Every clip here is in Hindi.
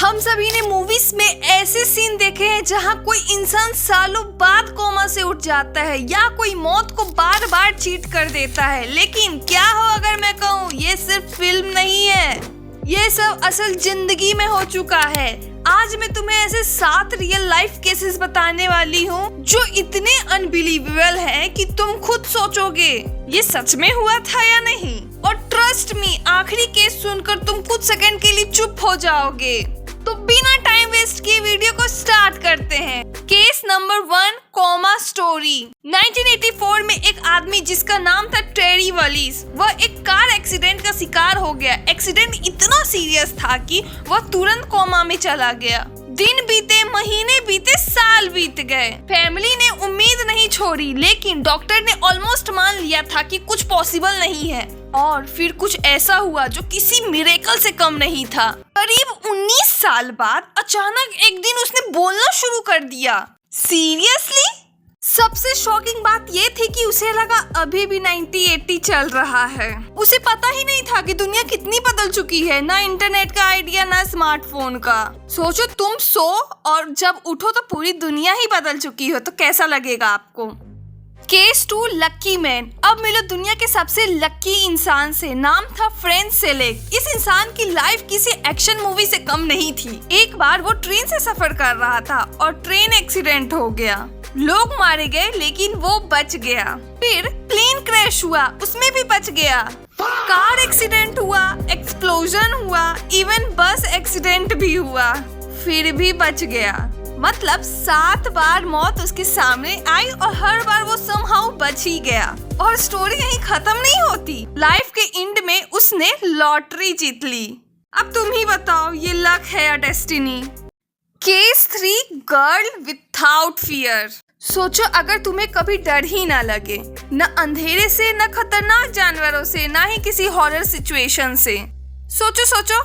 हम सभी ने मूवीज में ऐसे सीन देखे हैं जहां कोई इंसान सालों बाद कोमा से उठ जाता है या कोई मौत को बार बार चीट कर देता है। लेकिन क्या हो अगर मैं कहूँ ये सिर्फ फिल्म नहीं है, ये सब असल जिंदगी में हो चुका है। आज मैं तुम्हें ऐसे 7 रियल लाइफ केसेस बताने वाली हूँ जो इतने अनबिलीवेबल हैं कि तुम खुद सोचोगे ये सच में हुआ था या नहीं। और ट्रस्ट मी, आखिरी केस सुनकर तुम कुछ सेकंड के लिए चुप हो जाओगे। तो बिना टाइम वेस्ट किए वीडियो को स्टार्ट करते हैं। Case number 1, coma story. 1984 में एक आदमी जिसका नाम था टेरी वॉलिस, वह एक कार एक्सीडेंट का शिकार हो गया। एक्सीडेंट इतना सीरियस था कि वह तुरंत कोमा में चला गया। दिन बीते, महीने बीते, साल बीत गए। फैमिली ने उम्मीद नहीं छोड़ी, लेकिन डॉक्टर ने ऑलमोस्ट मान लिया था कि कुछ पॉसिबल नहीं है। और फिर कुछ ऐसा हुआ जो किसी मिरेकल से कम नहीं था। करीब 19 साल बाद अचानक एक दिन उसने बोलना शुरू कर दिया। सीरियसली? सबसे शॉकिंग बात ये थी कि उसे लगा अभी भी 1980 चल रहा है। उसे पता ही नहीं था कि दुनिया कितनी बदल चुकी है। ना इंटरनेट का आइडिया, ना स्मार्टफोन का। सोचो तुम सो और जब उठो तो पूरी दुनिया ही बदल चुकी हो, तो कैसा लगेगा आपको। केस 2, लक्की मैन। अब मिलो दुनिया के सबसे लक्की इंसान से। नाम था फ्रेंच सेलेक। इस इंसान की लाइफ किसी एक्शन मूवी से कम नहीं थी। एक बार वो ट्रेन से सफर कर रहा था और ट्रेन एक्सीडेंट हो गया। लोग मारे गए लेकिन वो बच गया। फिर प्लेन क्रैश हुआ, उसमें भी बच गया। कार एक्सीडेंट हुआ, एक्सप्लोजन हुआ, इवन बस एक्सीडेंट भी हुआ, फिर भी बच गया। मतलब 7 बार मौत उसके सामने आई और हर बार वो समहाउ बच ही गया। और स्टोरी यहीं खत्म नहीं होती। लाइफ के एंड में उसने लॉटरी जीत ली। अब तुम ही बताओ ये लक है या destiny. Case 3, girl without fear. सोचो अगर तुम्हें कभी डर ही ना लगे, न अंधेरे से, न खतरनाक जानवरों से, ना ही किसी हॉरर सिचुएशन से। सोचो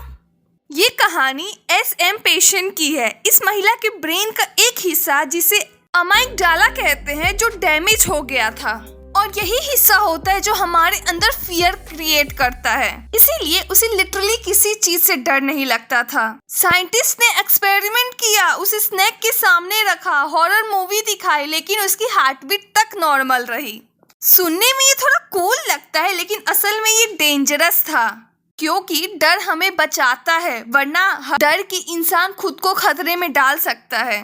ये कहानी SM पेशेंट की है। इस महिला के ब्रेन का एक हिस्सा, जिसे अमाइगडाला कहते हैं, जो डैमेज हो गया था। और यही हिस्सा होता है जो हमारे अंदर फियर क्रिएट करता है। इसीलिए उसे लिटरली किसी चीज से डर नहीं लगता था। साइंटिस्ट ने एक्सपेरिमेंट किया, उसे स्नेक के सामने रखा, हॉरर मूवी दिखाई, लेकिन उसकी हार्ट बीट तक नॉर्मल रही। सुनने में ये थोड़ा कूल लगता है, लेकिन असल में ये डेंजरस था, क्योंकि डर हमें बचाता है, वरना डर की इंसान खुद को खतरे में डाल सकता है।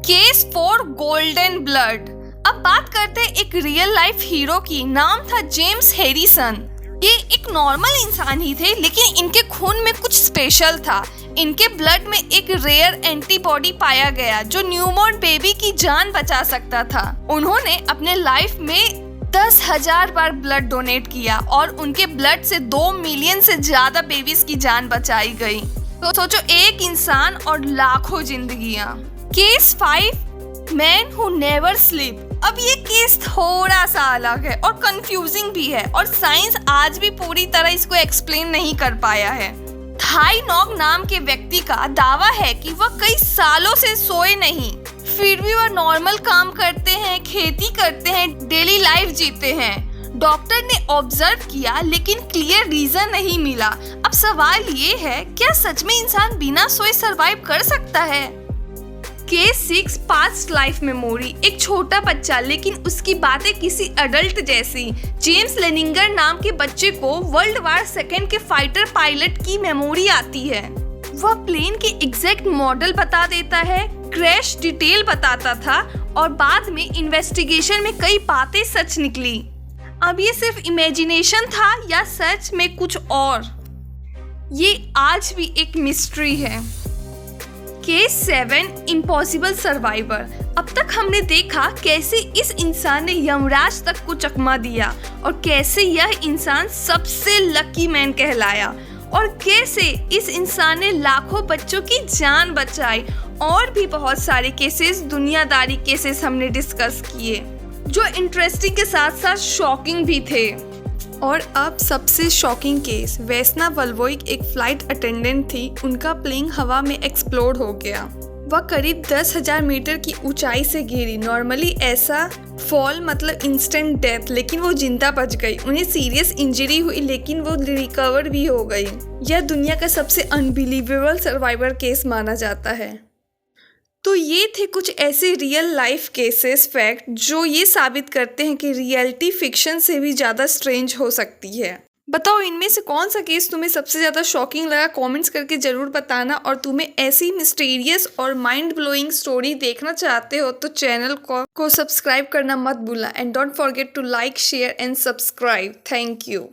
Case 4, golden blood. अब बात करते हैं एक रियल लाइफ हीरो की। नाम था जेम्स हैरिसन। ये एक नॉर्मल इंसान ही थे, लेकिन इनके खून में कुछ स्पेशल था। इनके ब्लड में एक रेयर एंटीबॉडी पाया गया जो न्यूबॉर्न बेबी की जान बचा सकता था। उन्होंने अपने लाइफ में 10,000 बार ब्लड डोनेट किया और उनके ब्लड से 2 मिलियन से ज्यादा बेबीज की जान बचाई गई। तो सोचो, एक इंसान और लाखों जिंदगियां। Case 5, man who never sleep. अब ये केस थोड़ा सा अलग है और कंफ्यूजिंग भी है, और साइंस आज भी पूरी तरह इसको एक्सप्लेन नहीं कर पाया है। थाई नॉक नाम के व्यक्ति का दावा है कि वह कई सालों से सोए नहीं, फिर भी वह नॉर्मल काम करते हैं, खेती करते हैं, डेली लाइफ जीते हैं। डॉक्टर ने ऑब्जर्व किया, लेकिन क्लियर रीजन नहीं मिला। अब सवाल ये है, क्या सच में इंसान बिना सोए सरवाइव कर सकता है। Case 6, past life memory. एक छोटा बच्चा, लेकिन उसकी बातें किसी अडल्ट जैसी। जेम्स लेनिंगर नाम के बच्चे को वर्ल्ड वार 2 के फाइटर पायलट की मेमोरी आती है। वह प्लेन के एग्जैक्ट मॉडल बता देता है, क्रैश डिटेल बताता था, और बाद में इन्वेस्टिगेशन में कई बातें सच निकली। अब ये सिर्फ इमेजिनेशन था या सच में कुछ और, ये आज भी एक मिस्ट्री है। Case 7, impossible survivor. अब तक हमने देखा कैसे इस इंसान ने यमराज तक को चकमा दिया, और कैसे यह इंसान सबसे लकी मैन कहलाया, और कैसे इस इंसान ने लाखों बच्चों की जान बचाई। और भी बहुत सारे केसेस, दुनियादारी केसेस हमने डिस्कस किए, जो इंटरेस्टिंग के साथ साथ शॉकिंग भी थे। और अब सबसे शॉकिंग केस, वेस्ना वल्वोइक एक फ्लाइट अटेंडेंट थी। उनका प्लेन हवा में एक्सप्लोड हो गया। वह करीब 10,000 मीटर की ऊंचाई से गिरी। नॉर्मली ऐसा फॉल मतलब इंस्टेंट डेथ, लेकिन वो जिंदा बच गई। उन्हें सीरियस इंजरी हुई लेकिन वो रिकवर भी हो गई। यह दुनिया का सबसे अनबिलीवेबल सर्वाइवर केस माना जाता है। तो ये थे कुछ ऐसे रियल लाइफ केसेस फैक्ट जो ये साबित करते हैं कि रियलिटी फिक्शन से भी ज़्यादा स्ट्रेंज हो सकती है। बताओ इनमें से कौन सा केस तुम्हें सबसे ज़्यादा शॉकिंग लगा, कमेंट्स करके ज़रूर बताना। और तुम्हें ऐसी मिस्टीरियस और माइंड ब्लोइंग स्टोरी देखना चाहते हो तो चैनल को सब्सक्राइब करना मत भूलना। And don't forget to like, share and subscribe. Thank you.